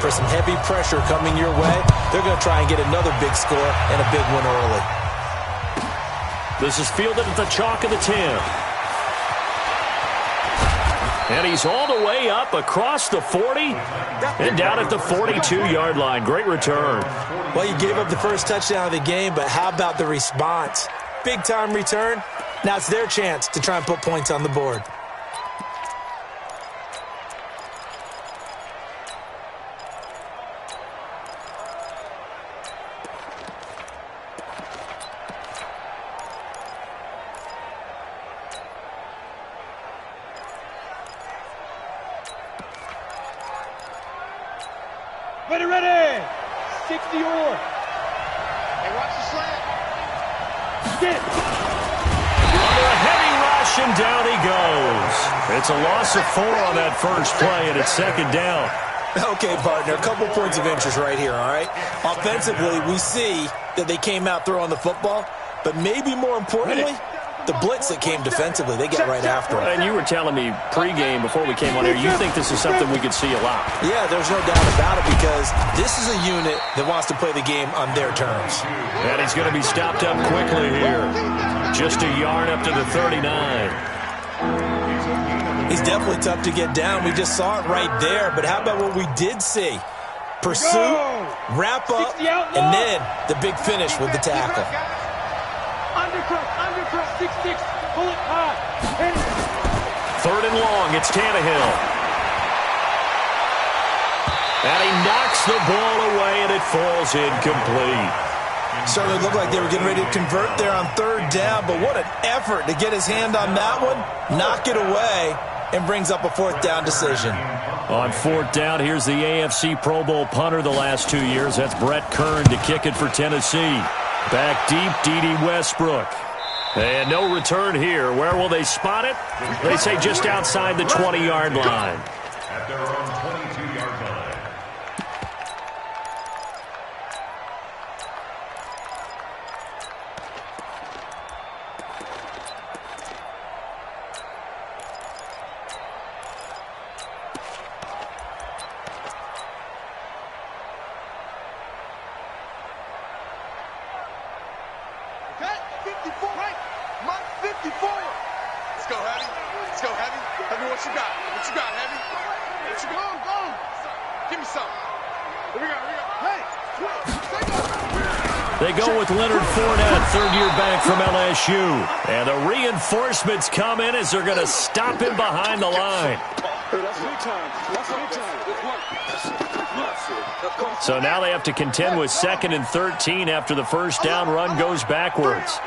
for some heavy pressure coming your way. They're going to try and get another big score and a big one early. This is fielded at the chalk of the 10. And he's all the way up across the 40 and down at the 42-yard line. Great return. Well, you gave up the first touchdown of the game, but how about the response? Big-time return. Now it's their chance to try and put points on the board. Ready. 60 or. Hey, watch the slant. Get. Under a heavy rush, and down he goes. It's a loss of 4 on that first play, and it's second down. Okay, partner, a couple points of interest right here, all right? Offensively, we see that they came out throwing the football, but maybe more importantly, the blitz that came defensively, they got right after it. And you were telling me pregame before we came on here, you think this is something we could see a lot. Yeah, there's no doubt about it because this is a unit that wants to play the game on their terms. And he's going to be stopped up quickly here. Just a yard up to the 39. He's definitely tough to get down. We just saw it right there. But how about what we did see? Pursuit, wrap up, and then the big finish with the tackle. Undercut, 6-6, pull it high. Third and long, it's Tannehill. And he knocks the ball away, and it falls incomplete. Certainly looked like they were getting ready to convert there on third down, but what an effort to get his hand on that one, knock it away, and brings up a fourth down decision. On fourth down, here's the AFC Pro Bowl punter the last 2 years. That's Brett Kern to kick it for Tennessee. Back deep, D.D. Westbrook. And no return here. Where will they spot it? They say just outside the 20-yard line. At their own 22-yard line. They go with Leonard Fournette, third-year back from LSU. And the reinforcements come in as they're going to stop him behind the line. So now they have to contend with 2nd and 13 after the first down run goes backwards.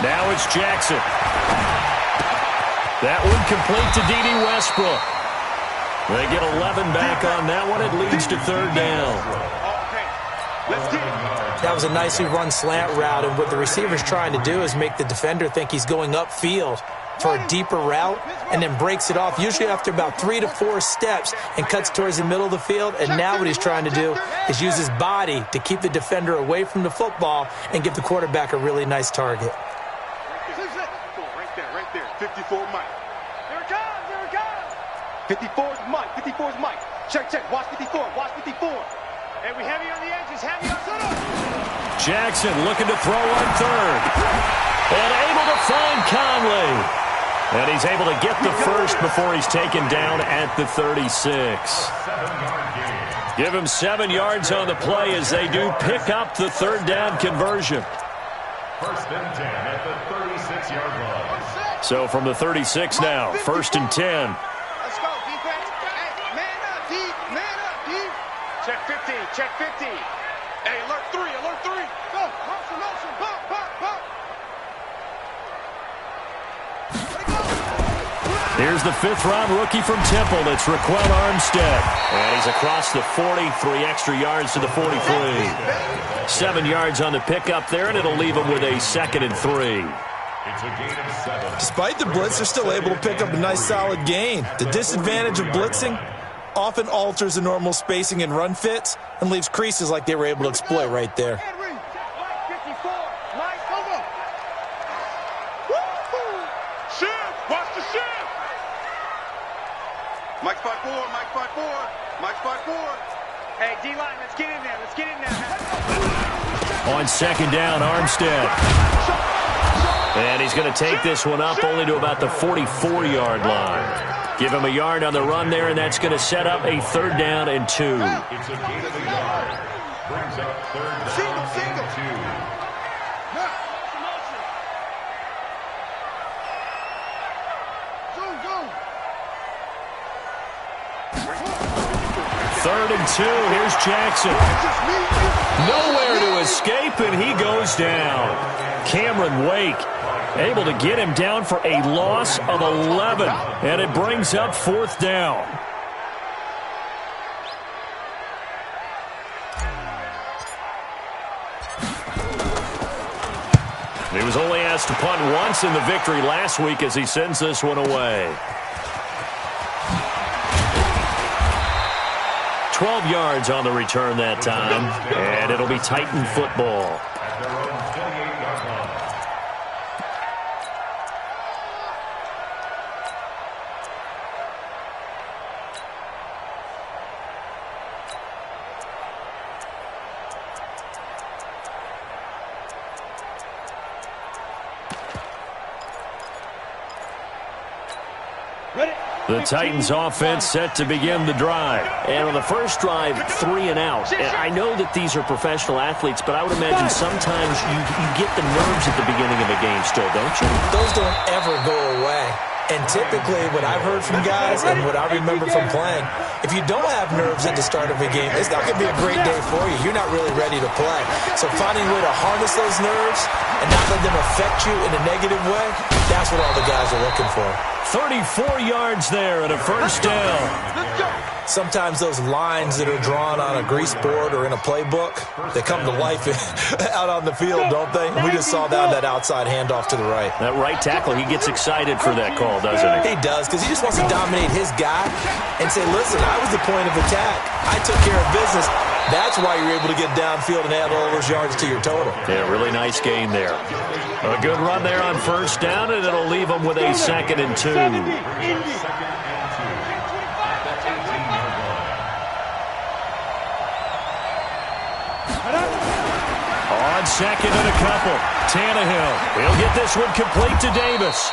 Now it's Jackson. That one complete to D.D. Westbrook. They get 11 back on that one. It leads to third down. That was a nicely run slant route, and what the receiver's trying to do is make the defender think he's going upfield for a deeper route and then breaks it off, usually after about 3 to 4 steps, and cuts towards the middle of the field. And now what he's trying to do is use his body to keep the defender away from the football and give the quarterback a really nice target. Right there. 54 Mike. There it comes. 54 is Mike. 54 is Mike. Check. Watch 54. And we heavy on the edges. Heavy on center. Jackson looking to throw on third. And able to find Conley. And he's able to get the first before he's taken down at the 36. Give him 7 yards on the play as they do pick up the third down conversion. First and 10 at the 36-yard line. So from the 36 now, 1st and 10. Let's go, defense. Hey, man up, deep. Check 50. Hey, alert 3. Go, motion, pop. Here's the 5th-round rookie from Temple. It's Raquel Armstead. And he's across the 40, 3 extra yards to the 43. 7 yards on the pickup there, and it'll leave him with a 2nd and 3. It's a gain of 7. Despite the blitz, they're still able to pick up a nice solid gain. The disadvantage of blitzing often alters the normal spacing and run fits and leaves creases like they were able to exploit right there. Mike spot 4, Mike spot 4, Mike spot 4. Hey, D-line, let's get in there, let's get in there. On second down, Armstead. And he's going to take this one up only to about the 44-yard line. Give him a yard on the run there, and that's going to set up a 3rd down and 2. It's a gain of a yard. Brings up 3rd down and 2. Third and 2. Here's Jackson. Nowhere to escape, and he goes down. Cameron Wake able to get him down for a loss of 11, and it brings up 4th down. He was only asked to punt once in the victory last week as he sends this one away. 12 yards on the return that time, and it'll be Titan football. At their own 28-yard line. The Titans offense set to begin the drive. And on the first drive, 3 and out. And I know that these are professional athletes, but I would imagine sometimes you get the nerves at the beginning of a game still, don't you? Those don't ever go away. And typically, what I've heard from guys and what I remember from playing, if you don't have nerves at the start of a game, it's not going to be a great day for you. You're not really ready to play. So finding a way to harness those nerves and not let them affect you in a negative way, that's what all the guys are looking for. 34 yards there and a 1st down. Sometimes those lines that are drawn on a grease board or in a playbook, they come to life out on the field, don't they? And we just saw that outside handoff to the right. That right tackle, he gets excited for that call, doesn't he? He does, because he just wants to dominate his guy and say, listen, I was the point of attack. I took care of business. That's why you're able to get downfield and add all those yards to your total. Yeah, really nice gain there. A good run there on 1st down, and it'll leave them with a 2nd and 2. On 2nd and a couple, Tannehill. He'll get this one complete to Davis.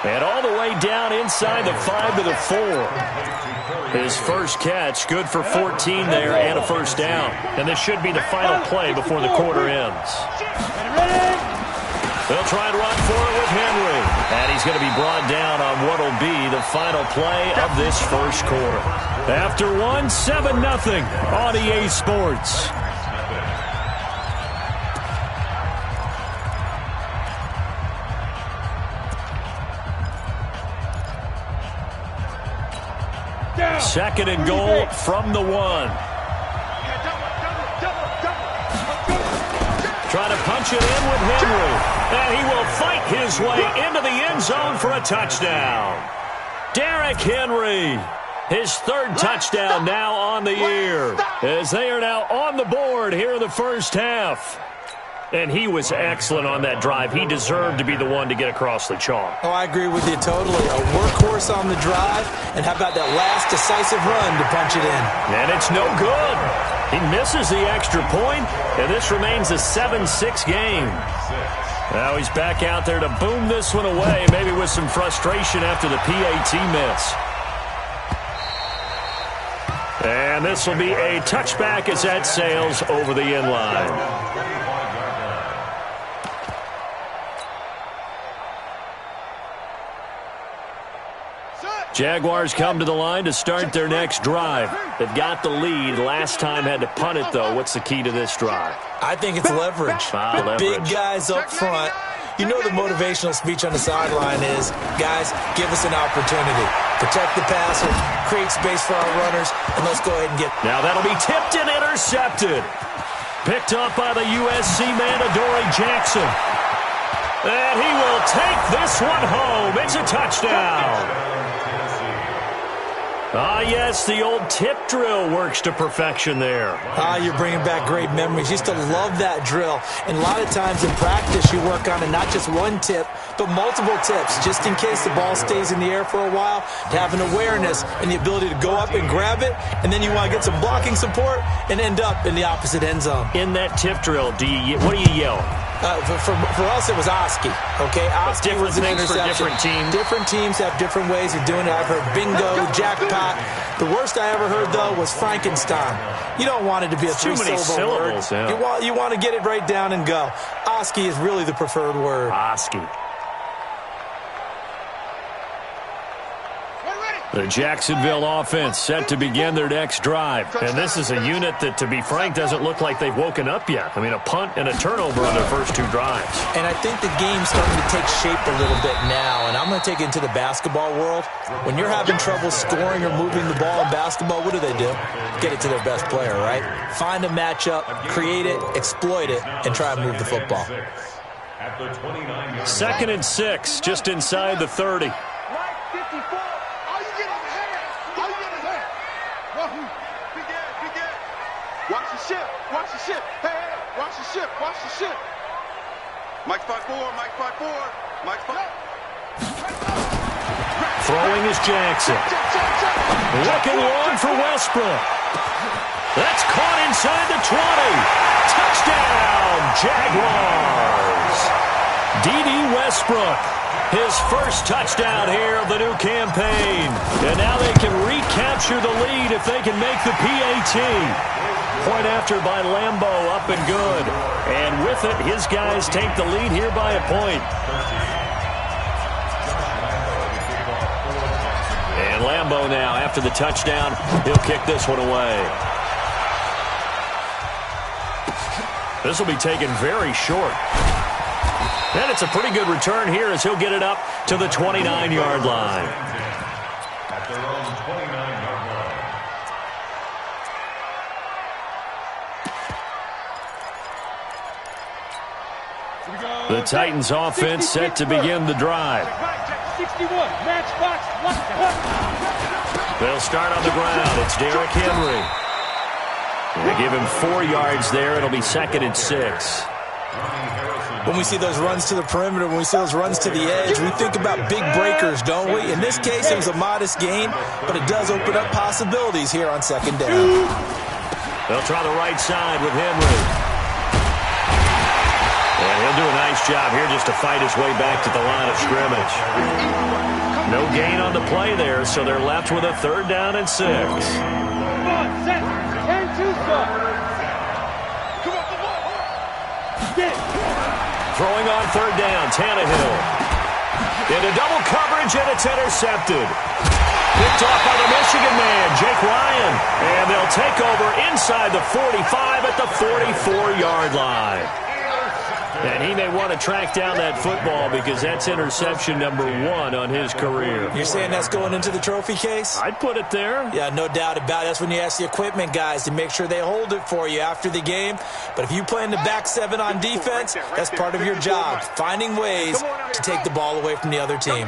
And all the way down inside the 5 to the 4. His first catch, good for 14 there and a 1st down. And this should be the final play before the quarter ends. They'll try and run for it with Henry. And he's going to be brought down on what will be the final play of this first quarter. After one, 7-0 on EA Sports. Second and goal from the 1. Trying to punch it in with Henry. And he will fight his way into the end zone for a touchdown. Derrick Henry, his 3rd touchdown now on the year, as they are now on the board here in the first half. And he was excellent on that drive. He deserved to be the one to get across the chalk. Oh, I agree with you totally. A workhorse on the drive. And how about that last decisive run to punch it in? And it's no good. He misses the extra point, and this remains a 7-6 game. Now he's back out there to boom this one away, maybe with some frustration after the PAT miss. And this will be a touchback as that sails over the end line. Jaguars come to the line to start their next drive. They've got the lead. Last time had to punt it, though. What's the key to this drive? I think it's leverage. The big guys up front. You know the motivational speech on the sideline is, guys, give us an opportunity. Protect the passer, create space for our runners, and let's go ahead and get... Now that'll be tipped and intercepted. Picked up by the USC man, Adoree Jackson. And he will take this one home. It's a touchdown. Ah, yes, the old tip drill works to perfection there. Ah, you're bringing back great memories. Used to love that drill. And a lot of times in practice, you work on it, not just one tip, but multiple tips, just in case the ball stays in the air for a while, to have an awareness and the ability to go up and grab it, and then you want to get some blocking support and end up in the opposite end zone. In that tip drill, what do you yell? For us, it was Oski. Okay, Oski was an interception. For different teams. Different teams have different ways of doing it. I've heard bingo, jackpot. The worst I ever heard, though, was Frankenstein. You don't want it to be a three-syllable word. Yeah. You want to get it right down and go. Oski is really the preferred word. Oski. The Jacksonville offense set to begin their next drive. And this is a unit that, to be frank, doesn't look like they've woken up yet. I mean, a punt and a turnover on their first two drives. And I think the game's starting to take shape a little bit now. And I'm going to take it into the basketball world. When you're having trouble scoring or moving the ball in basketball, what do? Get it to their best player, right? Find a matchup, create it, exploit it, and try and move the football. 2nd and 6, just inside the 30. Watch the ship. Watch the ship. Hey, watch the ship. Watch the ship. Mike 5-4. Mike 5-4. Mike 5. Throwing is Jackson. Looking long for Westbrook. That's caught inside the 20. Touchdown, Jaguars. D.D. Westbrook. His first touchdown here of the new campaign. And now they can recapture the lead if they can make the PAT. Point after by Lambo, up and good. And with it, his guys take the lead here by a point. And Lambo now, after the touchdown, he'll kick this one away. This will be taken very short. And it's a pretty good return here as he'll get it up to the 29-yard line. At their own 29-yard line. The Titans offense set to begin the drive. 61, matchbox. They'll start on the ground. It's Derrick Henry. They give him 4 yards there. It'll be 2nd and 6. When we see those runs to the perimeter, when we see those runs to the edge, we think about big breakers, don't we? In this case, it was a modest gain, but it does open up possibilities here on 2nd down. They'll try the right side with Henry. And he'll do a nice job here just to fight his way back to the line of scrimmage. No gain on the play there, so they're left with a 3rd down and 6. Come on, set. 10-2, sir. Come on. Throwing on 3rd down, Tannehill. Into double coverage, and it's intercepted. Picked off by the Michigan man, Jake Ryan. And they'll take over inside the 45 at the 44-yard line. And he may want to track down that football because that's interception number 1 on his career. You're saying that's going into the trophy case? I'd put it there. Yeah, no doubt about it. That's when you ask the equipment guys to make sure they hold it for you after the game. But if you play in the back 7 on defense, that's part of your job, finding ways to take the ball away from the other team.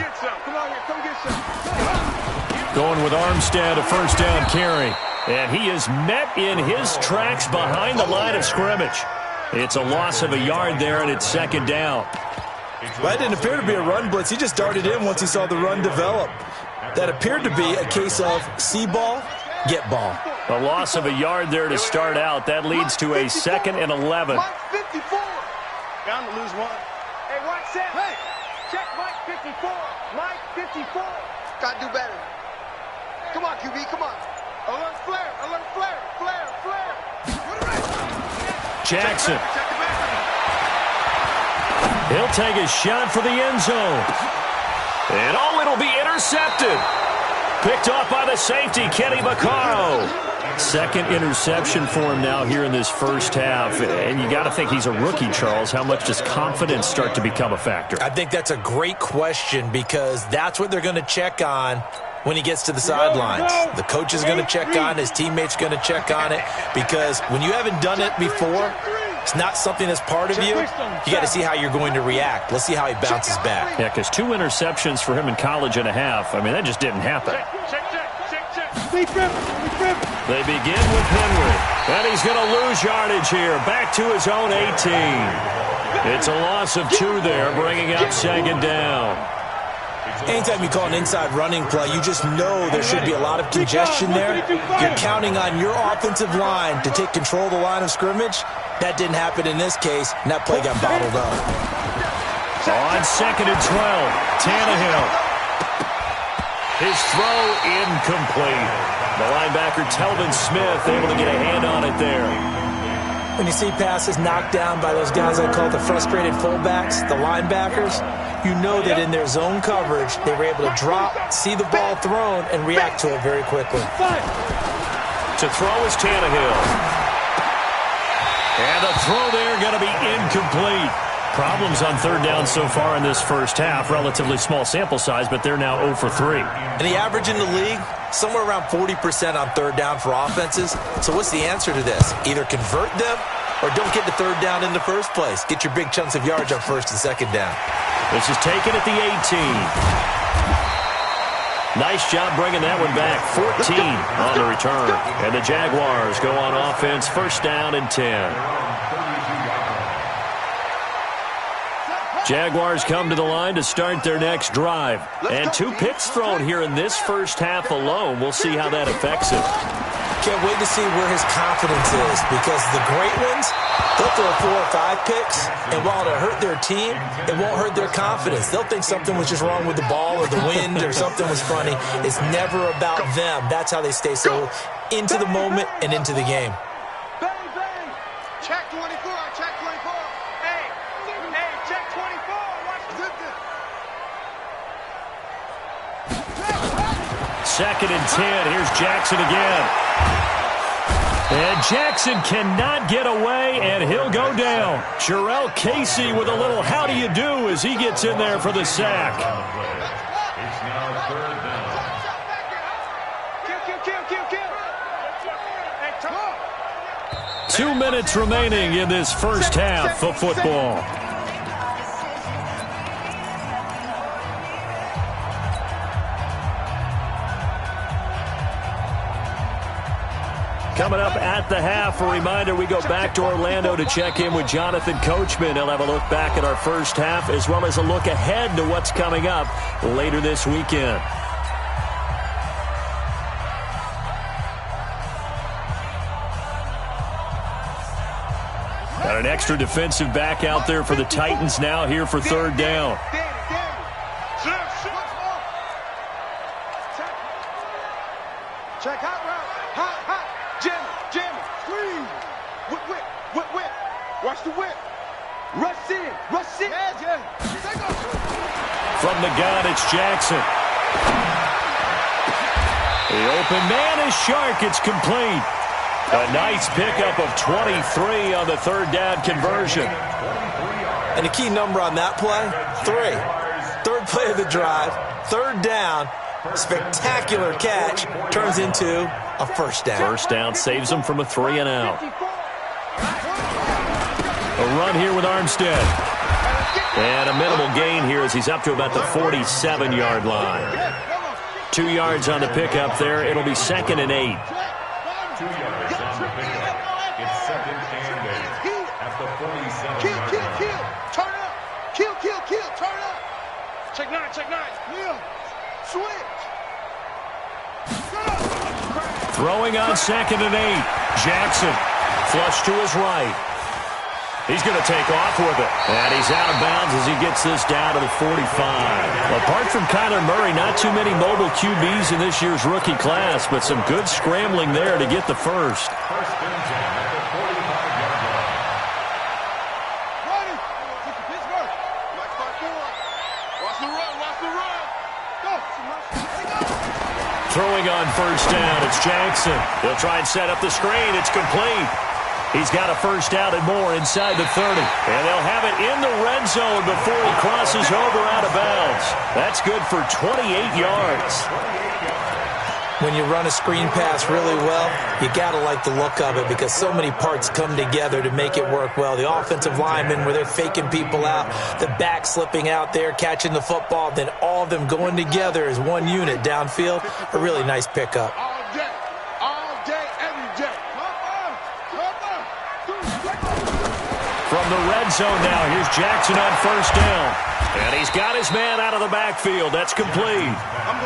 Going with Armstead, a 1st down carry. And he is met in his tracks behind the line of scrimmage. It's a loss of a yard there, and it's 2nd down. Well, that didn't appear to be a run blitz. He just darted in once he saw the run develop. That appeared to be a case of see ball, get ball. A loss of a yard there to start out. That leads to a 2nd and 11. Mike 54. Bound to lose 1. Hey, watch that. Hey, check Mike 54. Mike 54. Got to do better. Come on, QB, come on. Alert flare, flare. Jackson. He'll take a shot for the end zone. And it'll be intercepted. Picked off by the safety, Kenny Vaccaro. 2nd interception for him now here in this first half. And you got to think he's a rookie, Charles. How much does confidence start to become a factor? I think that's a great question because that's what they're going to check on when he gets to the sidelines. The coach is going to check on, his teammates going to check on it, because when you haven't done it before, it's not something that's part of you. You got to see how you're going to react. Let's see how he bounces back. Yeah, because 2 interceptions for him in college and a half, I mean, that just didn't happen. They begin with Henry, and he's going to lose yardage here. Back to his own 18. It's a loss of 2 there, bringing up second down. Anytime you call an inside running play, you just know there should be a lot of congestion there. You're counting on your offensive line to take control of the line of scrimmage. That didn't happen in this case, and that play got bottled up. On second and 12, Tannehill. His throw incomplete. The linebacker, Telvin Smith, able to get a hand on it there. When you see passes knocked down by those guys I call the frustrated fullbacks, the linebackers, you know that in their zone coverage, they were able to drop, see the ball thrown, and react to it very quickly. To throw is Tannehill. And the throw there going to be incomplete. Problems on third down so far in this first half. Relatively small sample size, but they're now 0 for 3. And the average in the league, somewhere around 40% on third down for offenses. So what's the answer to this? Either convert them or don't get the third down in the first place. Get your big chunks of yards on first and second down. This is taken at the 18. Nice job bringing that one back. 14 on the return. And the Jaguars go on offense, first down and 10. Jaguars come to the line to start their next drive. And 2 picks thrown here in this first half alone. We'll see how that affects him. Can't wait to see where his confidence is, because the great ones, they'll throw 4 or 5 picks, and while it'll hurt their team, it won't hurt their confidence. They'll think something was just wrong with the ball or the wind or something was funny. It's never about them. That's how they stay so into the moment and into the game. Bang, bang. Check 24, check 24. Hey, check 24. Watch the Second and 10. Here's Jackson again. And Jackson cannot get away, and he'll go down. Jarrell Casey with a little how do you do as he gets in there for the sack. It's now third down. Kill. 2 minutes remaining in this first half of football. Coming up at the half, a reminder, we go back to Orlando to check in with Jonathan Coachman. He'll have a look back at our first half as well as a look ahead to what's coming up later this weekend. Got an extra defensive back out there for the Titans now here for third down. Check hot route. Hot. Jam it. Squeeze. Whip. Watch the whip. Rush in. Yeah. From the gun, it's Jackson. The open man is Shark. It's complete. A nice pickup of 23 on the third down conversion. And the key number on that play, 3. Third play of the drive, third down, spectacular catch, turns into a first down. First down saves them from a 3 and out. A run here with Armstead. And a minimal gain here as he's up to about the 47-yard line. 2 yards on the pickup there. It'll be second and 8. 2 yards on the pickup. It's second and 8 at the 47-yard line. Kill. Turn up. Kill. Turn up. Check 9. Yeah. Switch. Throwing on second and 8. Jackson. Flush to his right. He's going to take off with it. And he's out of bounds as he gets this down to the 45. Apart from Kyler Murray, not too many mobile QBs in this year's rookie class, but some good scrambling there to get the first. First and 10 at the 45-yard line. Ready. Pittsburgh. Watch the run. Go. Throwing on first down, it's Jackson. They'll try and set up the screen. It's complete. He's got a first down and more inside the 30. And they'll have it in the red zone before he crosses over out of bounds. That's good for 28 yards. When you run a screen pass really well, you got to like the look of it because so many parts come together to make it work well. The offensive linemen, where they're faking people out, the back slipping out there, catching the football, then all of them going together as one unit downfield. A really nice pickup. from the red zone now. Here's Jackson on first down. And he's got his man out of the backfield. That's complete.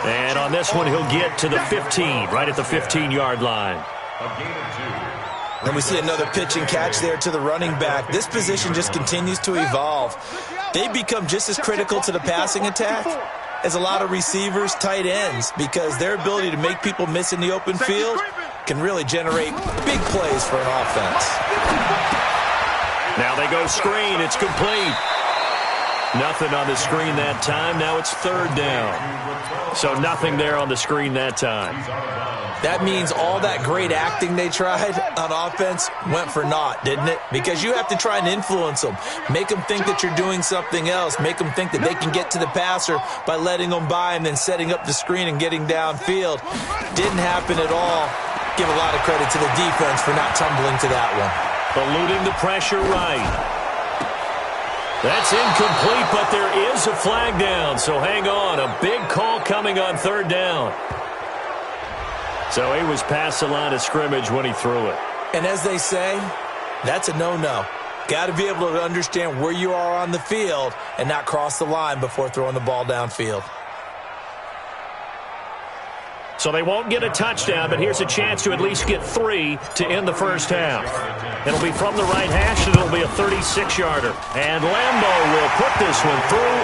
And on this one, he'll get to the 15, right at the 15-yard line. And we see another pitch and catch there to the running back. This position just continues to evolve. They become just as critical to the passing attack as a lot of receivers, tight ends, because their ability to make people miss in the open field can really generate big plays for an offense. Now they go screen. It's complete. Nothing on the screen that time. Now it's third down. So nothing there on the screen that time. That means all that great acting they tried on offense went for naught, didn't it? Because you have to try and influence them. Make them think that you're doing something else. Make them think that they can get to the passer by letting them by and then setting up the screen and getting downfield. Didn't happen at all. Give a lot of credit to the defense for not tumbling to that one. Eluding the pressure right. That's incomplete, but there is a flag down. So hang on. A big call coming on third down. So he was past the line of scrimmage when he threw it. And as they say, that's a no-no. Got to be able to understand where you are on the field and not cross the line before throwing the ball downfield. So they won't get a touchdown, but here's a chance to at least get 3 to end the first half. It'll be from the right hash, and it'll be a 36-yarder. And Lambo will put this one through,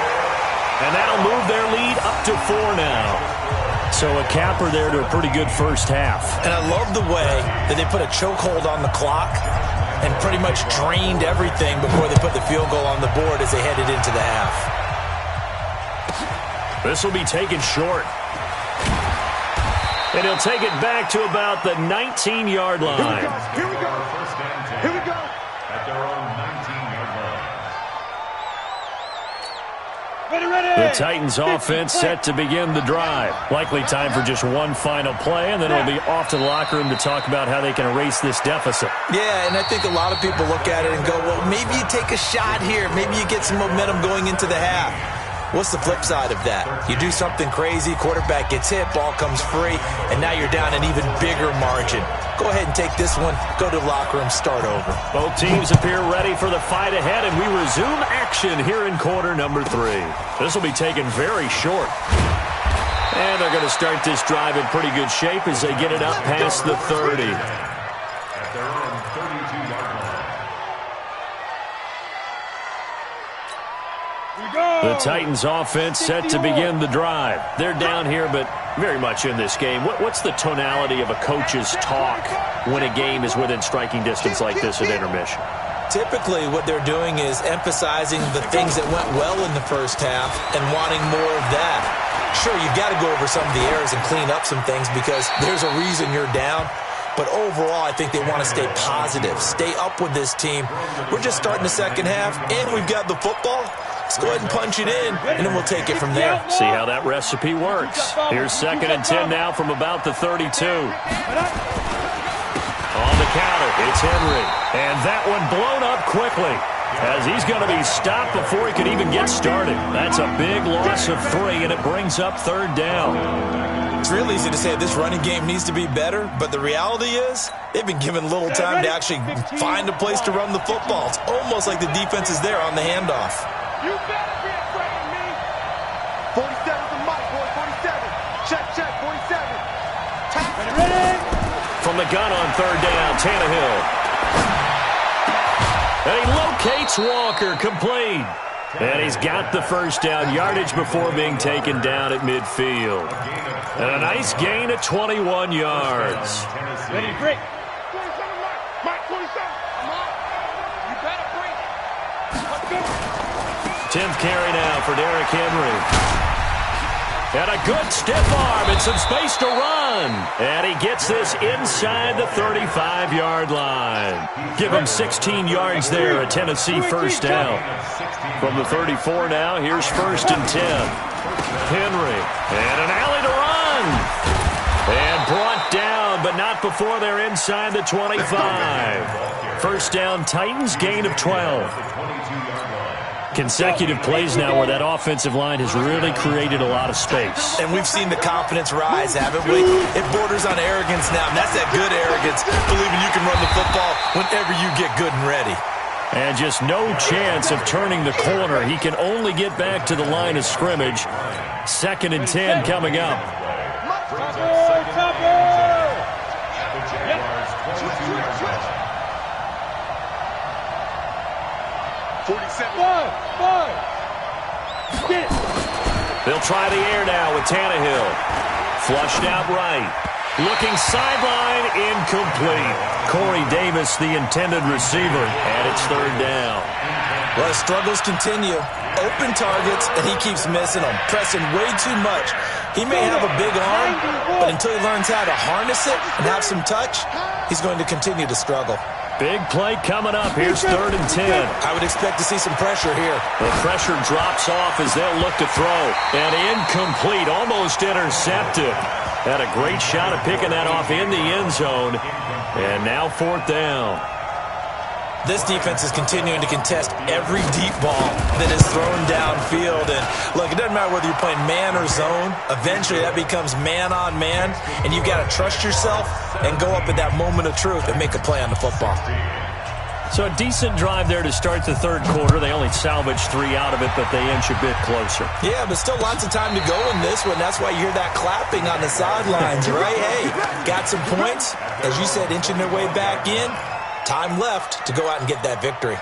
and that'll move their lead up to 4 now. So a capper there to a pretty good first half. And I love the way that they put a chokehold on the clock and pretty much drained everything before they put the field goal on the board as they headed into the half. This will be taken short. And he'll take it back to about the 19-yard line. Here we go. Here we go. At their own 19-yard line. The Titans offense set to begin the drive. Likely time for just one final play, and then it'll be off to the locker room to talk about how they can erase this deficit. Yeah, and I think a lot of people look at it and go, well, maybe you take a shot here. Maybe you get some momentum going into the half. What's the flip side of that? You do something crazy, quarterback gets hit, ball comes free, and now you're down an even bigger margin. Go ahead and take this one, go to the locker room, start over. Both teams appear ready for the fight ahead, and we resume action here in quarter number 3. This will be taken very short. And they're going to start this drive in pretty good shape as they get it up past the 30. At their own 32-yard line. The Titans offense set to begin the drive. They're down here, but very much in this game. What's the tonality of a coach's talk when a game is within striking distance like this at intermission? Typically, what they're doing is emphasizing the things that went well in the first half and wanting more of that. Sure, you've got to go over some of the errors and clean up some things because there's a reason you're down. But overall, I think they want to stay positive, stay up with this team. We're just starting the second half, and we've got the football. Let's go ahead and punch it in, and then we'll take it from there. See how that recipe works. Here's 2nd and 10 now from about the 32. On the counter, it's Henry. And that one blown up quickly as he's going to be stopped before he could even get started. That's a big loss of 3, and it brings up 3rd down. It's real easy to say this running game needs to be better, but the reality is they've been given little time to actually find a place to run the football. It's almost like the defense is there on the handoff. You better be afraid of me. 47 to Mike, boy, 47. Check, 47. Ready? From the gun on 3rd down, Tannehill. And he locates Walker, complete. And he's got the first down yardage before being taken down at midfield. And a nice gain of 21 yards. Ready to break. 27, Mike, 27. Come on. You better break. Let's go. 10th carry now for Derrick Henry. And a good stiff arm and some space to run. And he gets this inside the 35-yard line. Give him 16 yards there, a Tennessee first down. From the 34 now, here's 1st and 10. Henry, and an alley to run. And brought down, but not before they're inside the 25. First down, Titans, gain of 12. Consecutive plays now where that offensive line has really created a lot of space. And we've seen the confidence rise, haven't we? It borders on arrogance now, and that's that good arrogance, believing you can run the football whenever you get good and ready. And just no chance of turning the corner. He can only get back to the line of scrimmage. 2nd and 10 coming up. They'll try the air now with Tannehill. Flushed out right. Looking sideline, incomplete. Corey Davis, the intended receiver, and it's 3rd down. Well, his struggles continue. Open targets, and he keeps missing them, pressing way too much. He may have a big arm, but until he learns how to harness it and have some touch, he's going to continue to struggle. Big play coming up. Here's 3rd and 10. I would expect to see some pressure here. The pressure drops off as they'll look to throw. And incomplete, almost intercepted. Had a great shot at picking that off in the end zone. And now 4th down. This defense is continuing to contest every deep ball that is thrown downfield. And look, it doesn't matter whether you're playing man or zone. Eventually, that becomes man on man. And you've got to trust yourself and go up at that moment of truth and make a play on the football. So a decent drive there to start the 3rd quarter. They only salvaged 3 out of it, but they inch a bit closer. Yeah, but still lots of time to go in this one. That's why you hear that clapping on the sidelines, right? Hey, got some points. As you said, inching their way back in. Time left to go out and get that victory.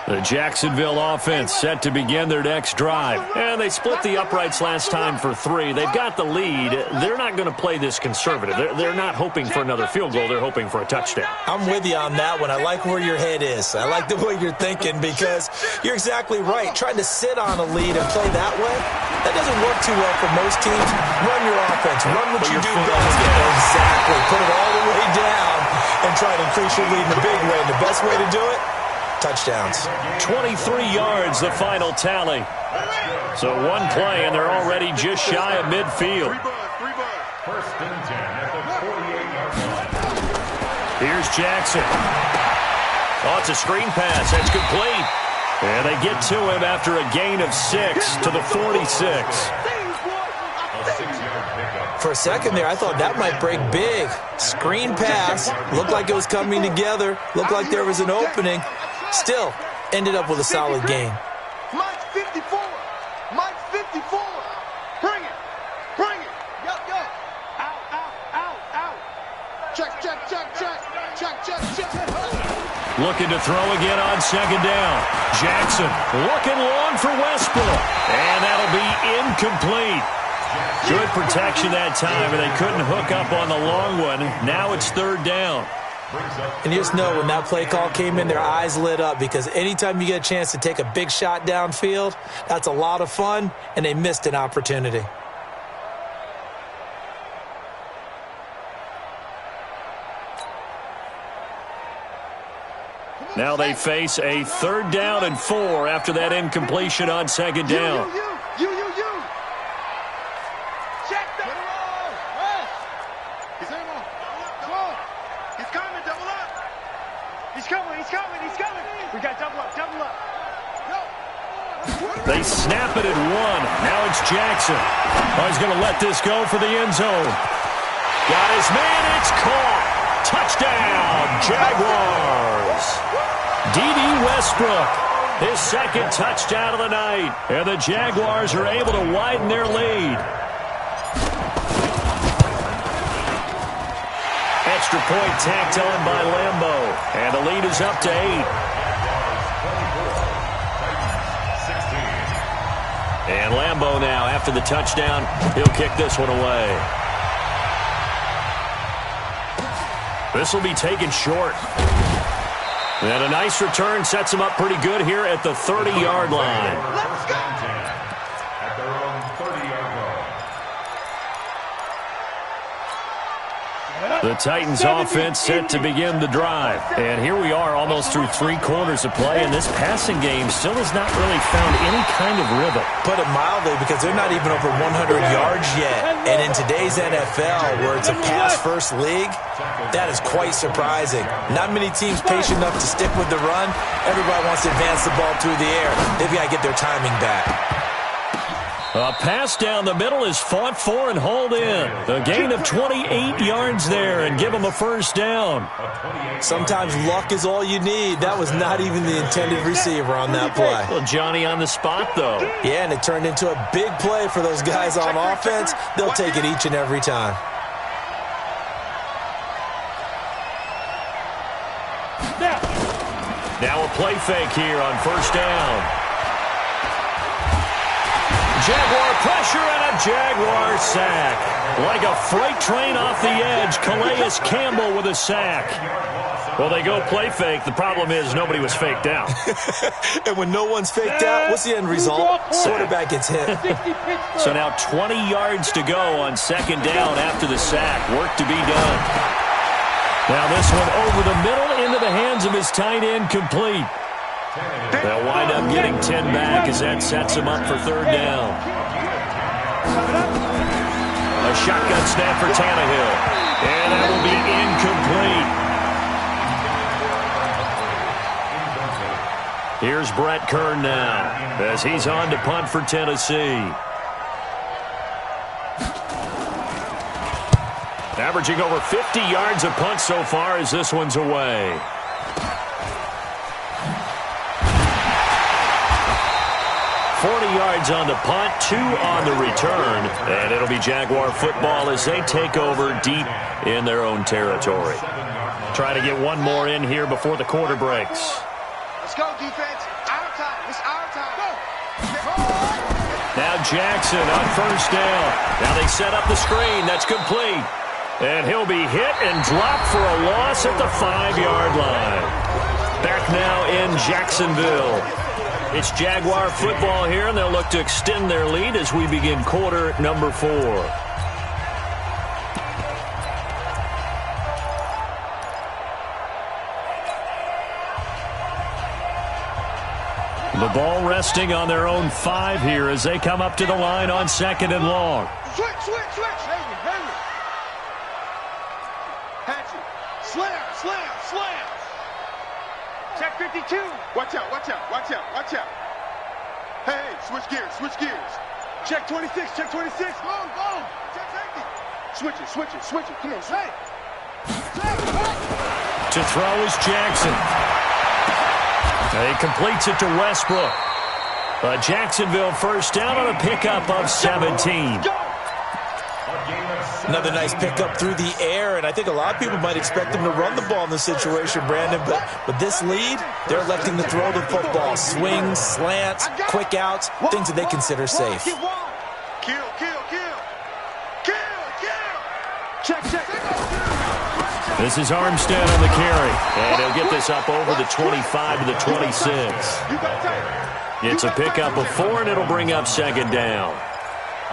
The Jacksonville offense set to begin their next drive. And they split the uprights last time for 3. They've got the lead. They're not going to play this conservative. They're not hoping for another field goal. They're hoping for a touchdown. I'm with you on that one. I like where your head is. I like the way you're thinking because you're exactly right. Trying to sit on a lead and play that way, that doesn't work too well for most teams. Run your offense. Run what you do best. Exactly. Put it all the way down and try to increase your lead in a big way. And the best way to do it, touchdowns. 23 yards, the final tally. So one play, and they're already just shy of midfield. 1st and 10 at the 48-yard line. Here's Jackson. Oh, it's a screen pass. That's complete. And they get to him after a gain of 6 to the 46. A 6-yard pickup. For a second there, I thought that might break big. Screen pass. Looked like it was coming together. Looked like there was an opening. Still, ended up with a solid game. Mike's 54. Mike's 54. Bring it. Bring it. Yo, yo. Out, out, out, out. Check, check, check, check. Check, check, check. Looking to throw again on 2nd down. Jackson looking long for Westbrook. And that'll be incomplete. Good protection that time, and they couldn't hook up on the long one. Now it's 3rd down. And you just know when that play call came in, their eyes lit up because anytime you get a chance to take a big shot downfield, that's a lot of fun, and they missed an opportunity. Now they face a 3rd down and 4 after that incompletion on 2nd down. You. Check the ball. He's coming, double up. He's coming. We got double up. They snap it at 1. Now it's Jackson. Oh, he's going to let this go for the end zone. Got his man. It's caught. Touchdown, Jaguars. D.D. Westbrook, his 2nd touchdown of the night. And the Jaguars are able to widen their lead. Extra point tacked on by Lambo. And the lead is up to 8. And Lambo now, after the touchdown, he'll kick this one away. This will be taken short. And a nice return sets him up pretty good here at the 30-yard line. First down 10 at their own 30-yard line. The Titans offense set to begin the drive. And here we are almost through 3 quarters of play, and this passing game still has not really found any kind of rhythm. Put it mildly, because they're not even over 100 yards yet. And in today's NFL, where it's a pass-first league, that is quite surprising. Not many teams patient enough to stick with the run. Everybody wants to advance the ball through the air. They've got to get their timing back. A pass down the middle is fought for and hauled in. A gain of 28 yards there and give him a first down. Sometimes luck is all you need. That was not even the intended receiver on that play. Well, Johnny on the spot, though. Yeah, and it turned into a big play for those guys on offense. They'll take it each and every time. Now a play fake here on first down. Jaguar pressure and a Jaguar sack. Like a freight train off the edge, Calais Campbell with a sack. Well, they go play fake. The problem is nobody was faked out. And when no one's faked out, what's the end result? Quarterback gets hit. So now 20 yards to go on second down after the sack. Work to be done. Now this one over the middle into the hands of his tight end, complete. They'll wind up getting 10 back as that sets him up for third down. A shotgun snap for Tannehill. And that will be incomplete. Here's Brett Kern now as he's on to punt for Tennessee. Averaging over 50 yards a punt so far as this one's away. Yards on the punt, 2 on the return, and it'll be Jaguar football as they take over deep in their own territory. Try to get one more in here before the quarter breaks. Let's go, defense. Our time. It's our time. Go. Now Jackson on first down. Now they set up the screen. That's complete. And he'll be hit and dropped for a loss at the 5-yard line. Back now in Jacksonville. It's Jaguar football here, and they'll look to extend their lead as we begin quarter number 4. The ball resting on their own 5 here as they come up to the line on second and long. Switch. Henry. Hatchet. Slam. Check 52. Watch out. Hey, switch gears. Check 26. Go. Check 50. Switch it. Come on, hey. To throw is Jackson. He completes it to Westbrook. A Jacksonville first down on a pickup of 17. Another nice pickup through the air, and I think a lot of people might expect them to run the ball in this situation, Brandon, but with this lead, they're electing to throw the football. Swings, slants, quick outs, things that they consider safe. Kill. Check. This is Armstead on the carry, and he'll get this up over the 25 to the 26. It's a pickup of 4, and it'll bring up second down.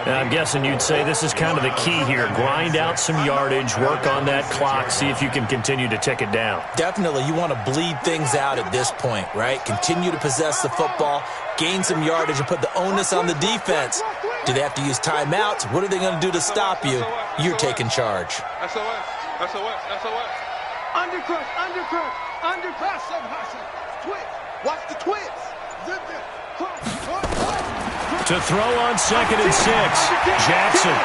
And I'm guessing you'd say this is kind of the key here. Grind out some yardage, work on that clock, see if you can continue to tick it down. Definitely. You want to bleed things out at this point, right? Continue to possess the football, gain some yardage, and put the onus on the defense. Do they have to use timeouts? What are they going to do to stop you? You're taking charge. SOS. Undercrush. Twist. Watch the twist. Zip it. To throw on second and 6, Jackson.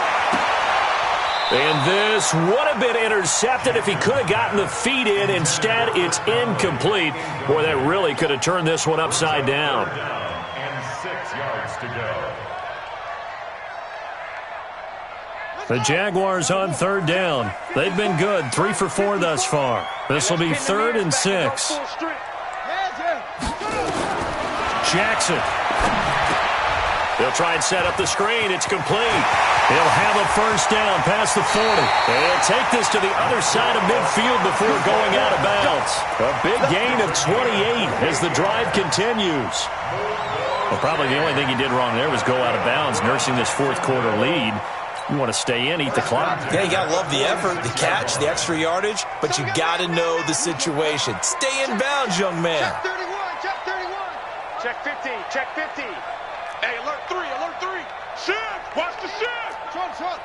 And this would have been intercepted if he could have gotten the feet in. Instead, it's incomplete. Boy, that really could have turned this one upside down. And 6 yards to go. The Jaguars on third down. They've been good, 3 for 4 thus far. This will be 3rd and 6. Jackson. They'll try and set up the screen. It's complete. He'll have a first down past the 40. They'll take this to the other side of midfield before going out of bounds. A big gain of 28 as the drive continues. Well, probably the only thing he did wrong there was go out of bounds, nursing this fourth quarter lead. You want to stay in, eat the clock. Yeah, you got to love the effort, the catch, the extra yardage, but you got to know the situation. Stay in bounds, young man. Check 31. Check 50. Check 50. Hey, alert 3. Shift. Watch the shift. Trump.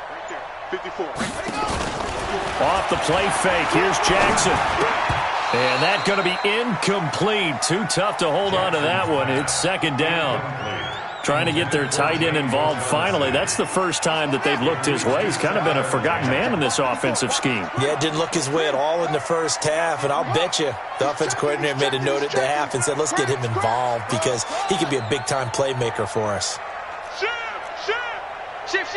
Right there. 54. Right there. Off the play fake. Here's Jackson. And that's going to be incomplete. Too tough to hold on to that one. It's second down. Trying to get their tight end involved finally. That's the first time that they've looked his way. He's kind of been a forgotten man in this offensive scheme. Yeah, it didn't look his way at all in the first half, and I'll bet you the offensive coordinator made a note at the half and said, let's get him involved because he could be a big-time playmaker for us. Shift.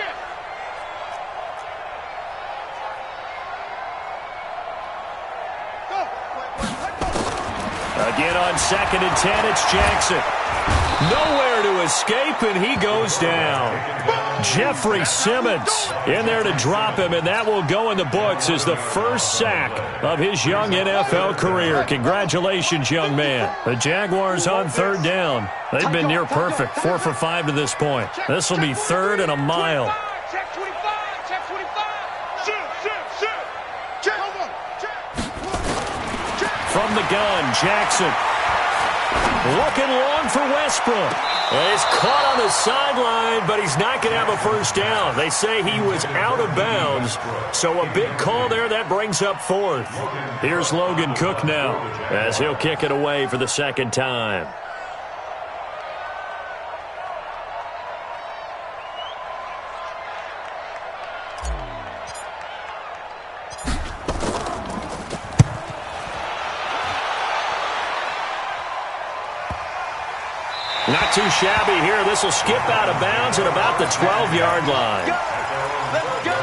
Again on 2nd and 10, it's Jackson. Nowhere to escape, and he goes down. Jeffrey Simmons in there to drop him, and that will go in the books as the first sack of his young NFL career. Congratulations, young man. The Jaguars on 3rd down. They've been near perfect, 4 for 5 to this point. This will be 3rd and a mile. Check 25. Check 25. Shift. From the gun, Jackson. Looking long for Westbrook. He's caught on the sideline, but he's not going to have a first down. They say he was out of bounds, so a big call there. That brings up 4th. Here's Logan Cook now as he'll kick it away for the second time. Not too shabby here. This will skip out of bounds at about the 12-yard line. Let's go.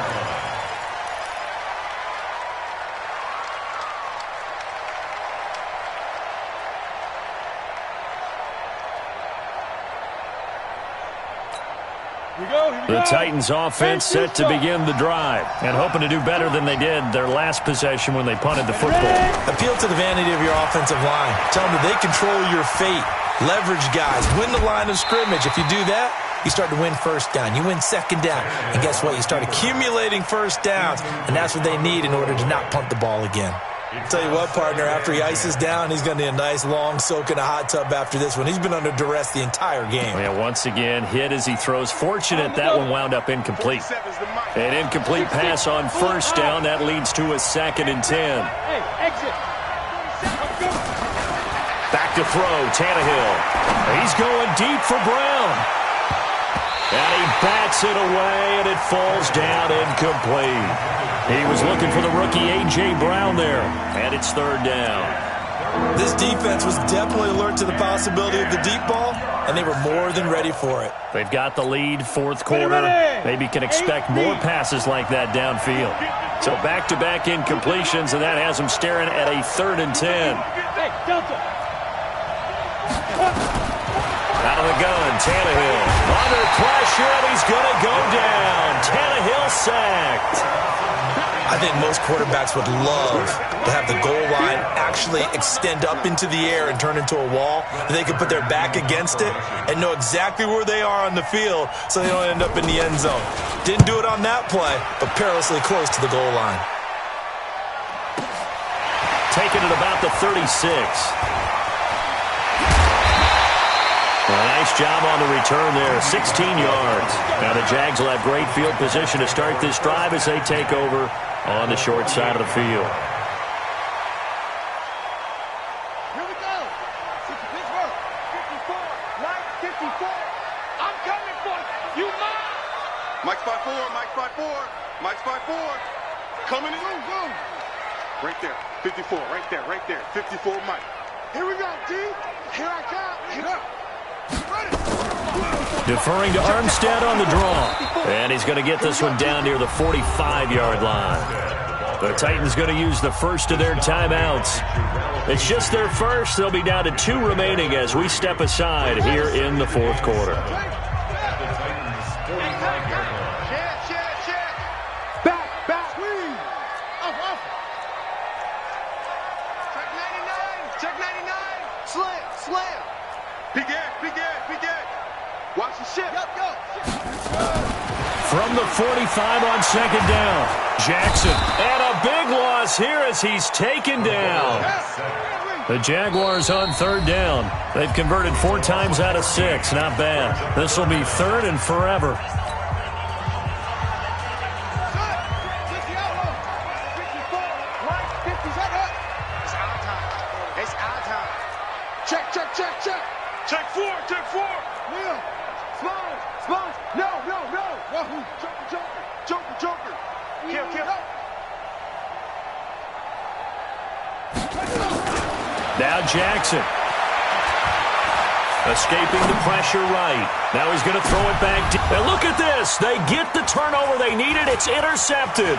The Titans offense set to begin the drive and hoping to do better than they did their last possession when they punted the football. Appeal to the vanity of your offensive line. Tell them that they control your fate. Leverage guys. Win the line of scrimmage. If you do that, you start to win first down. You win second down. And guess what? You start accumulating first downs. And that's what they need in order to not punt the ball again. Tell you what, partner, after he ices down, he's going to need a nice long soak in a hot tub after this one. He's been under duress the entire game. Yeah, once again, hit as he throws. Fortunate that one wound up incomplete. An incomplete pass on first down. That leads to a 2nd and 10. Hey, exit. Back to throw, Tannehill. He's going deep for Brown. And he bats it away, and it falls down incomplete. He was looking for the rookie A.J. Brown there, and it's 3rd down. This defense was definitely alert to the possibility of the deep ball, and they were more than ready for it. They've got the lead, 4th quarter. Maybe can expect more passes like that downfield. So back-to-back incompletions, and that has them staring at a 3rd and 10. Hey, Delta. Out of the gun, Tannehill. Under pressure, and he's going to go down. Tannehill sacked. I think most quarterbacks would love to have the goal line actually extend up into the air and turn into a wall. They can put their back against it and know exactly where they are on the field so they don't end up in the end zone. Didn't do it on that play, but perilously close to the goal line. Taken at about the 36. Nice job on the return there, 16 yards. Now the Jags will have great field position to start this drive as they take over on the short side of the field. Here we go. Pittsburgh. 54. Mike, 54. I'm coming for you. You mine. Mike's by 4. Mike's by 4. Mike's by 4. Coming in. Boom. Right there. 54. Right there. 54 Mike. Here we go, D. Here I come. Hit up. Deferring to Armstead on the draw. And he's going to get this one down near the 45-yard line. The Titans going to use the first of their timeouts. It's just their first. They'll be down to 2 remaining as we step aside here in the 4th quarter. Back. Squeeze. Off. Check 99. Slam. Big gas. Watch the ship. Go. From the 45 on 2nd down. Jackson. And a big loss here as he's taken down. The Jaguars on 3rd down. They've converted 4 times out of 6. Not bad. This will be 3rd and forever. Now Jackson. Escaping the pressure right. Now he's going to throw it back. And look at this. They get the turnover they needed. It's intercepted.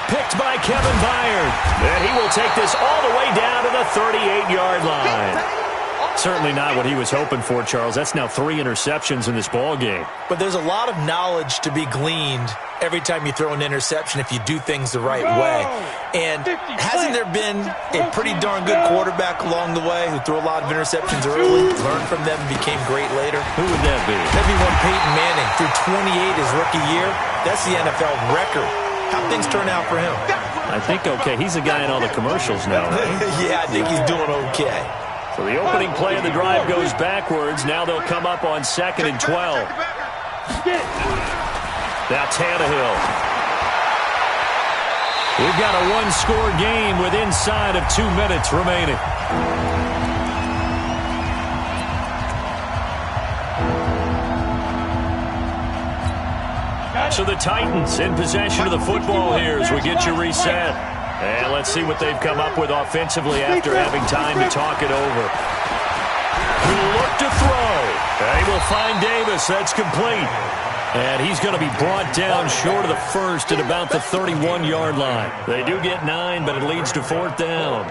Picked by Kevin Byard. And he will take this all the way down to the 38-yard line. Certainly not what he was hoping for, Charles. That's now 3 interceptions in this ball game. But there's a lot of knowledge to be gleaned every time you throw an interception if you do things the right way. And hasn't there been a pretty darn good quarterback along the way who threw a lot of interceptions early, learned from them, and became great later? Who would that be? That'd be one Peyton Manning. Threw 28 his rookie year. That's the NFL record. How things turn out for him? I think okay. He's a guy in all the commercials now, right? Yeah, I think he's doing okay. So the opening play of the drive goes backwards. Now they'll come up on 2nd and 12. Now Tannehill. We've got a one-score game with inside of 2 minutes remaining. So the Titans in possession of the football here as we get you reset. And let's see what they've come up with offensively after having time to talk it over. Look to throw. And he will find Davis. That's complete. And he's going to be brought down short of the first at about the 31-yard line. They do get 9, but it leads to 4th down.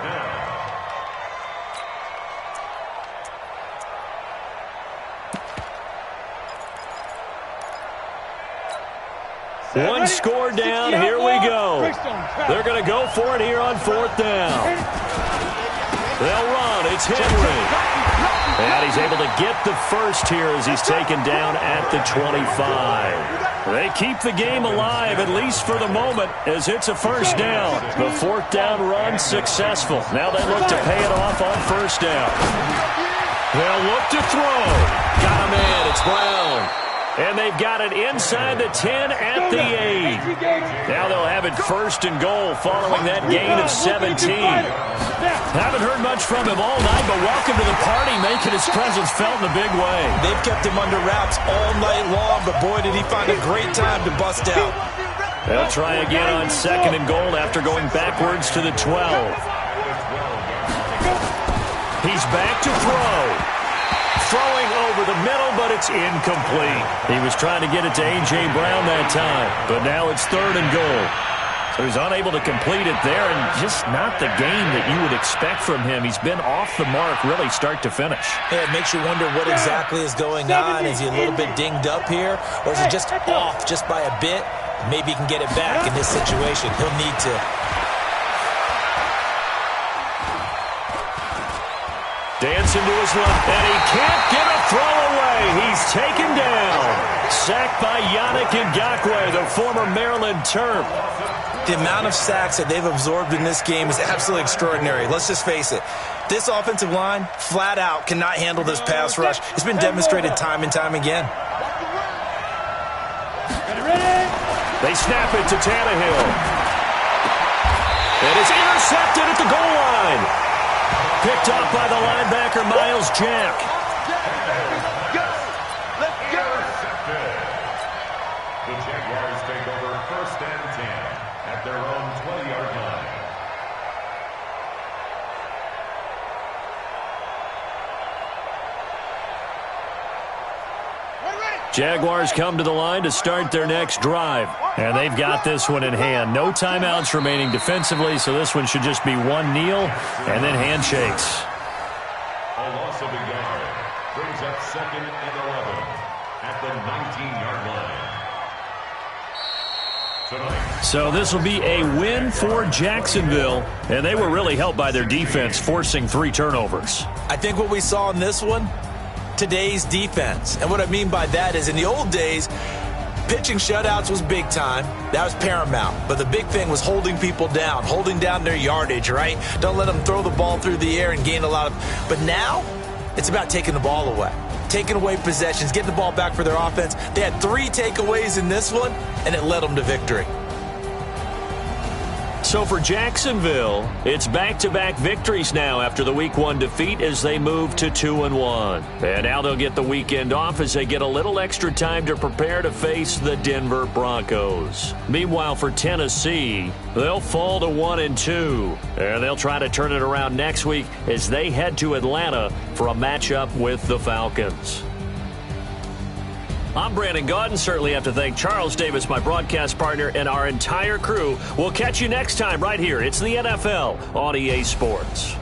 One score down. Here we go. They're going to go for it here on 4th down. They'll run. It's Henry. And he's able to get the first here as he's taken down at the 25. They keep the game alive, at least for the moment, as it's a first down. The 4th down run successful. Now they look to pay it off on 1st down. They'll look to throw. Got him in. It's Brown. And they've got it inside the 10 at the 8. Now they'll have it 1st and goal following that gain of 17. Haven't heard much from him all night, but welcome to the party, making his presence felt in a big way. They've kept him under wraps all night long, but boy, did he find a great time to bust out. They'll try again on 2nd and goal after going backwards to the 12. He's back to throw. Throwing over the middle, but it's incomplete. He was trying to get it to A.J. Brown that time, but now it's 3rd and goal. So he's unable to complete it there, and just not the game that you would expect from him. He's been off the mark really start to finish. Yeah, it makes you wonder what exactly is going on. Is he a little bit dinged up here, or is he just off just by a bit? Maybe he can get it back in this situation. He'll need to. Dancing to his left, and he can't get a throw away. He's taken down. Sacked by Yannick Ngakoue, the former Maryland Terp. The amount of sacks that they've absorbed in this game is absolutely extraordinary. Let's just face it. This offensive line, flat out, cannot handle this pass rush. It's been demonstrated time and time again. They snap it to Tannehill. It is intercepted at the goal line. Picked up by the linebacker, Miles Jack. The Jaguars take over 1st and 10 at their own 20-yard line. Jaguars come to the line to start their next drive. And they've got this one in hand. No timeouts remaining defensively, so this one should just be one kneel and then handshakes. A loss of a yard brings up 2nd and 11 at the 19-yard line. Tonight. So this will be a win for Jacksonville, and they were really helped by their defense forcing 3 turnovers. I think what we saw in this one, today's defense. And what I mean by that is in the old days, pitching shutouts was big time. That was paramount. But the big thing was holding people down, holding down their yardage, right? Don't let them throw the ball through the air and gain a lot of... But now, it's about taking the ball away. Taking away possessions, getting the ball back for their offense. They had 3 takeaways in this one, and it led them to victory. So So for Jacksonville, it's back-to-back victories now after the Week 1 defeat as they move to 2-1. And now they'll get the weekend off as they get a little extra time to prepare to face the Denver Broncos. Meanwhile, for Tennessee, they'll fall to 1-2. And they'll try to turn it around next week as they head to Atlanta for a matchup with the Falcons. I'm Brandon Gaudin. Certainly have to thank Charles Davis, my broadcast partner, and our entire crew. We'll catch you next time right here. It's the NFL on EA Sports.